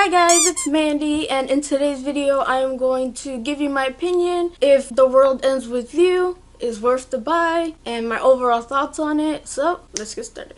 Hi guys, it's Mandy, and in today's video I am going to give you my opinion if The World Ends With You is worth the buy and my overall thoughts on it. So let's get started.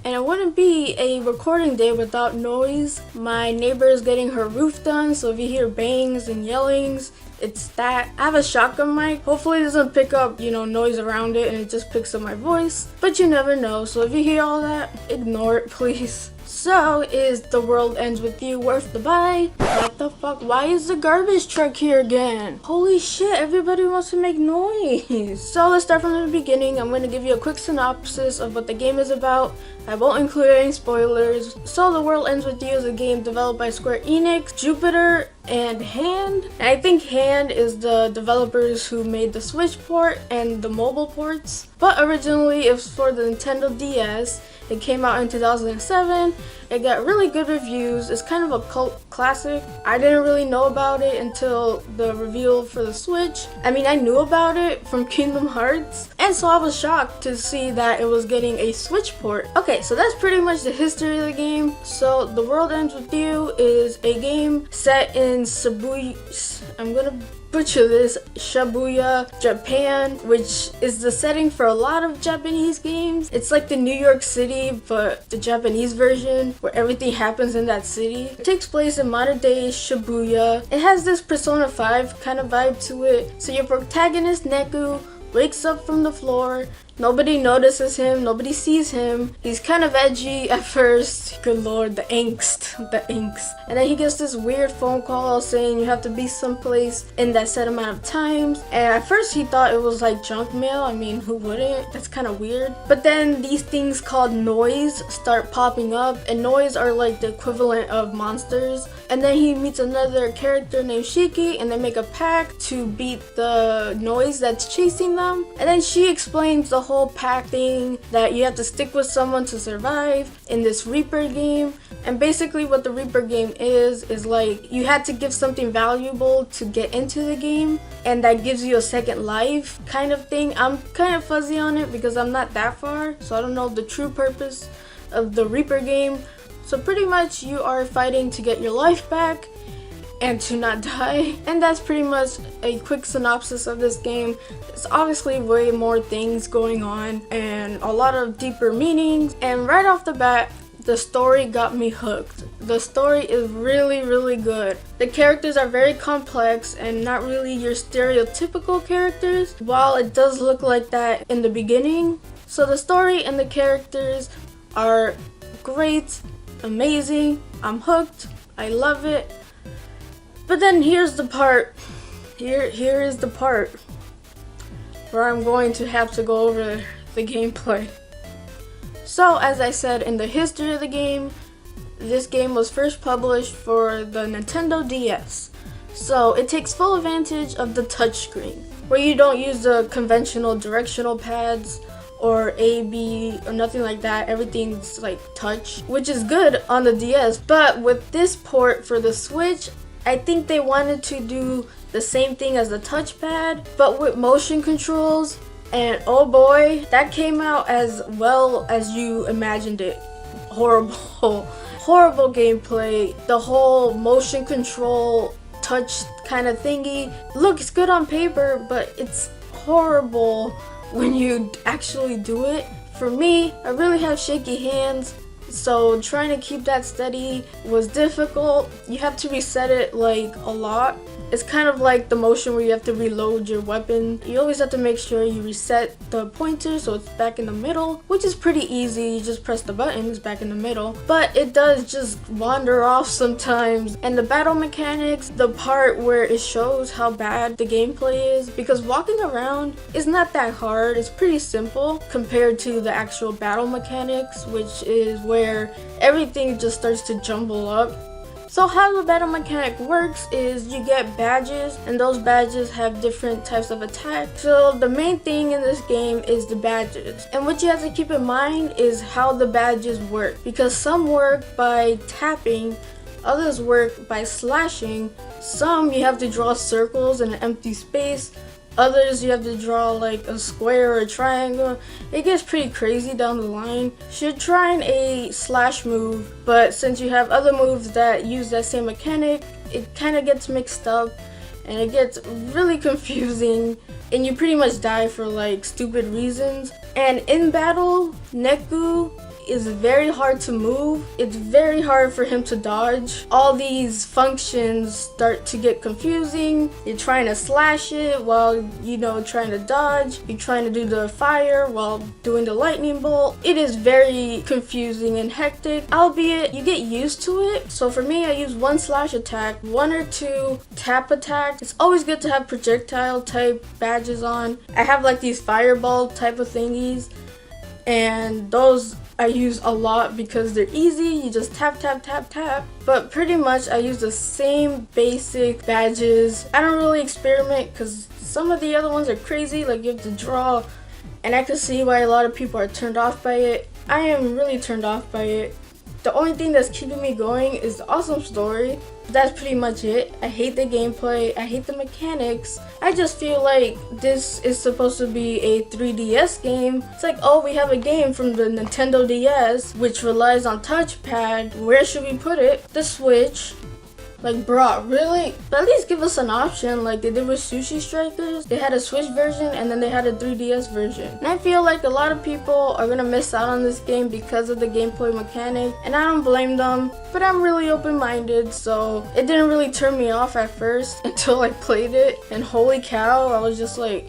And it wouldn't be a recording day without noise. My neighbor is getting her roof done, so if you hear bangs and yellings, it's that. I have a shotgun mic. Hopefully it doesn't pick up, noise around it and it just picks up my voice. But you never know, so if you hear all that, ignore it please. So, is The World Ends With You worth the buy? What the fuck? Why is the garbage truck here again? Holy shit, everybody wants to make noise. So let's start from the beginning. I'm going to give you a quick synopsis of what the game is about. I won't include any spoilers. So The World Ends With You is a game developed by Square Enix, Jupiter, and Hand. And I think Hand is the developers who made the Switch port and the mobile ports. But originally it was for the Nintendo DS. It came out in 2007. It got really good reviews. It's kind of a cult classic. I didn't really know about it until the reveal for the Switch. I mean, I knew about it from Kingdom Hearts, and so I was shocked to see that it was getting a Switch port. Okay, so that's pretty much the history of the game. So The World Ends With You is a game set in Shibuya, I'm gonna butcher this, Shibuya, Japan, which is the setting for a lot of Japanese games. It's like the New York City, but the Japanese version, where everything happens in that city. It takes place in modern day Shibuya. It has this Persona 5 kind of vibe to it. So your protagonist, Neku, wakes up from the floor. Nobody notices him, nobody sees him. He's kind of edgy at first. Good lord, the angst. And then he gets this weird phone call saying you have to be someplace in that set amount of times. And at first he thought it was like junk mail. I mean, who wouldn't? That's kind of weird. But then these things called noise start popping up, and noise are like the equivalent of monsters. And then he meets another character named Shiki, and they make a pact to beat the noise that's chasing them. And then she explains the whole pack thing, that you have to stick with someone to survive in this Reaper game. And basically what the Reaper game is like you had to give something valuable to get into the game, and that gives you a second life kind of thing. I'm kind of fuzzy on it because I'm not that far, so I don't know the true purpose of the Reaper game. So pretty much you are fighting to get your life back and to not die. And that's pretty much a quick synopsis of this game. It's obviously way more things going on and a lot of deeper meanings. And right off the bat, the story got me hooked. The story is really good. The characters are very complex and not really your stereotypical characters, while it does look like that in the beginning. So the story and the characters are great, amazing. I'm hooked. I love it. But then here's the part. Here is the part where I'm going to have to go over the gameplay. So, as I said, in the history of the game, this game was first published for the Nintendo DS. So, it takes full advantage of the touchscreen, where you don't use the conventional directional pads or A, B, or nothing like that. Everything's like touch, which is good on the DS. But with this port for the Switch, I think they wanted to do the same thing as the touchpad, but with motion controls. And oh boy, that came out as well as you imagined it. Horrible gameplay. The whole motion control touch kind of thingy looks good on paper, but it's horrible when you actually do it. For me, I really have shaky hands, so trying to keep that steady was difficult. You have to reset it like a lot. It's kind of like the motion where you have to reload your weapon. You always have to make sure you reset the pointer so it's back in the middle, which is pretty easy. You just press the button, it's back in the middle. But it does just wander off sometimes. And the battle mechanics, the part where it shows how bad the gameplay is, because walking around is not that hard. It's pretty simple compared to the actual battle mechanics, which is where everything just starts to jumble up. So how the battle mechanic works is you get badges, and those badges have different types of attacks. So the main thing in this game is the badges. And what you have to keep in mind is how the badges work, because some work by tapping, others work by slashing, some you have to draw circles in an empty space, Others you have to draw like a square or a triangle. It gets pretty crazy down the line. Should try a slash move, but since you have other moves that use that same mechanic, it kind of gets mixed up and it gets really confusing and you pretty much die for like stupid reasons. And in battle, Neku is very hard to move. It's very hard for him to dodge. All these functions start to get confusing. You're trying to slash it while, you know, trying to dodge. You're trying to do the fire while doing the lightning bolt. It is very confusing and hectic, albeit you get used to it. So for me, I use one slash attack, one or two tap attack. It's always good to have projectile type badges on. I have like these fireball type of thingies, and those I use a lot because they're easy. You just tap, tap, tap, tap. But pretty much I use the same basic badges. I don't really experiment because some of the other ones are crazy, like you have to draw, and I can see why a lot of people are turned off by it. I am really turned off by it. The only thing that's keeping me going is the awesome story. That's pretty much it. I hate the gameplay, I hate the mechanics. I just feel like this is supposed to be a 3DS game. It's like, oh, we have a game from the Nintendo DS, which relies on touchpad. Where should we put it? The Switch. Like, bruh, really? But at least give us an option like they did with Sushi Strikers. They had a Switch version and then they had a 3DS version. And I feel like a lot of people are gonna miss out on this game because of the gameplay mechanic. And I don't blame them, but I'm really open-minded, so it didn't really turn me off at first until I played it. And holy cow, I was just like,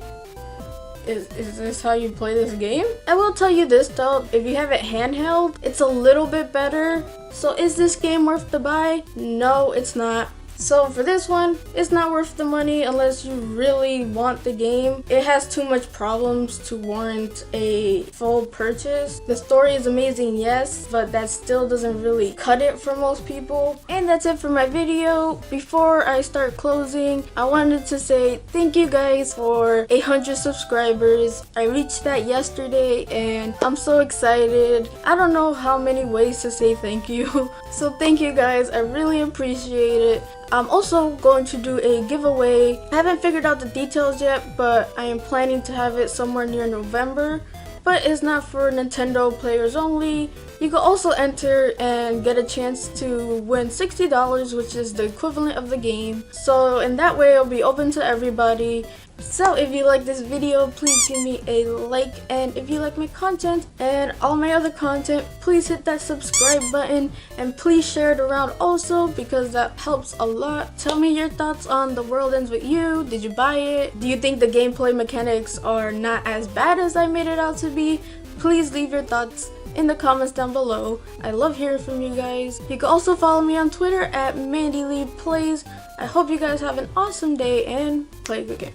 is this how you play this game? I will tell you this though, if you have it handheld, it's a little bit better. So is this game worth the buy? No, it's not. So for this one, it's not worth the money unless you really want the game. It has too much problems to warrant a full purchase. The story is amazing, yes, but that still doesn't really cut it for most people. And that's it for my video. Before I start closing, I wanted to say thank you guys for 800 subscribers. I reached that yesterday and I'm so excited. I don't know how many ways to say thank you. So thank you guys, I really appreciate it. I'm also going to do a giveaway. I haven't figured out the details yet, but I am planning to have it somewhere near November. But it's not for Nintendo players only. You can also enter and get a chance to win $60, which is the equivalent of the game. So in that way, it'll be open to everybody. So if you like this video, please give me a like, and if you like my content and all my other content, please hit that subscribe button and please share it around also because that helps a lot. Tell me your thoughts on The World Ends With You. Did you buy it? Do you think the gameplay mechanics are not as bad as I made it out to be? Please leave your thoughts in the comments down below. I love hearing from you guys. You can also follow me on Twitter at MandyleePlays. I hope you guys have an awesome day and play a good game.